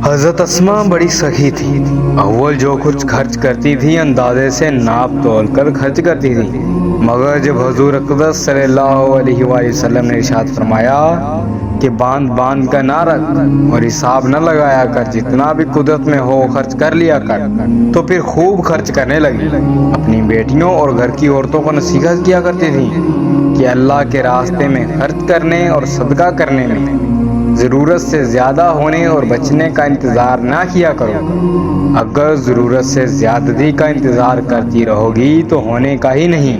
حضرت اسما بڑی سخی تھی۔ اول جو کچھ خرچ کرتی تھی اندازے سے ناپ تول کر خرچ کرتی تھی، مگر جب حضور اقدس صلی اللہ علیہ وآلہ وسلم نے ارشاد فرمایا کہ باندھ کا نہ رکھ اور حساب نہ لگایا کر، جتنا بھی قدرت میں ہو خرچ کر لیا کر، تو پھر خوب خرچ کرنے لگی۔ اپنی بیٹیوں اور گھر کی عورتوں کو نصیحت کیا کرتی تھی کہ اللہ کے راستے میں خرچ کرنے اور صدقہ کرنے میں ضرورت سے زیادہ ہونے اور بچنے کا انتظار نہ کیا کرو۔ اگر ضرورت سے زیادتی کا انتظار کرتی رہو گی تو ہونے کا ہی نہیں،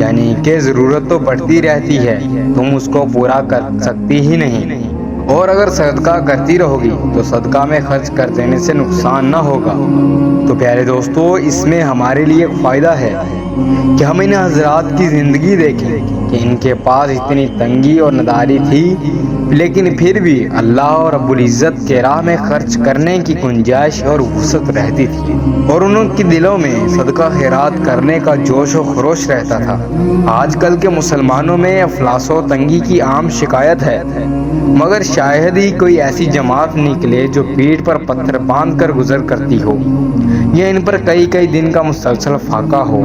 یعنی کہ ضرورت تو بڑھتی رہتی ہے، تم اس کو پورا کر سکتی ہی نہیں۔ اور اگر صدقہ کرتی رہو گی تو صدقہ میں خرچ کر دینے سے نقصان نہ ہوگا۔ تو پیارے دوستو، اس میں ہمارے لیے ایک فائدہ ہے کہ ہم ان حضرات کی زندگی دیکھیں کہ ان کے پاس اتنی تنگی اور نداری تھی، لیکن پھر بھی اللہ اور رب العزت کے راہ میں خرچ کرنے کی گنجائش اور وسعت رہتی تھی، اور ان کے دلوں میں صدقہ خیرات کرنے کا جوش و خروش رہتا تھا۔ آج کل کے مسلمانوں میں افلاس و تنگی کی عام شکایت ہے، مگر شاید ہی کوئی ایسی جماعت نکلے جو پیٹھ پر پتھر باندھ کر گزر کرتی ہو، یا ان پر کئی دن کا مسلسل فاقہ ہو،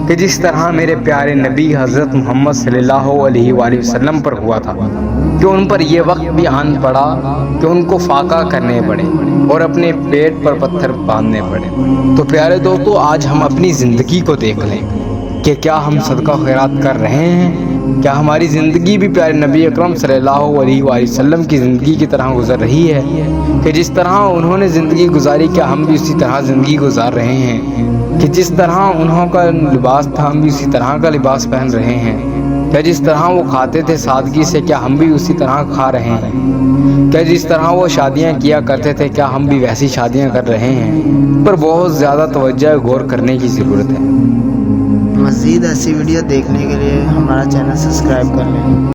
کہ جس طرح میرے پیارے نبی حضرت محمد صلی اللہ علیہ وآلہ وسلم پر ہوا تھا، کہ ان پر یہ وقت بھی آن پڑا کہ ان کو فاقہ کرنے پڑے اور اپنے پیٹ پر پتھر باندھنے پڑے۔ تو پیارے دوستو، آج ہم اپنی زندگی کو دیکھ لیں کہ کیا ہم صدقہ خیرات کر رہے ہیں؟ کیا ہماری زندگی بھی پیارے نبی اکرم صلی اللہ علیہ وآلہ وسلم کی زندگی کی طرح گزر رہی ہے کہ جس طرح انہوں نے زندگی گزاری، کیا ہم بھی اسی طرح زندگی گزار رہے ہیں؟ کہ جس طرح انہوں کا لباس تھا ہم بھی اسی طرح کا لباس پہن رہے ہیں؟ کیا جس طرح وہ کھاتے تھے سادگی سے، کیا ہم بھی اسی طرح کھا رہے ہیں؟ کیا جس طرح وہ شادیاں کیا کرتے تھے، کیا ہم بھی ویسی شادیاں کر رہے ہیں؟ پر بہت زیادہ توجہ غور کرنے کی ضرورت ہے۔ مزید ایسی ویڈیو دیکھنے کے لیے ہمارا چینل سبسکرائب کر لیں۔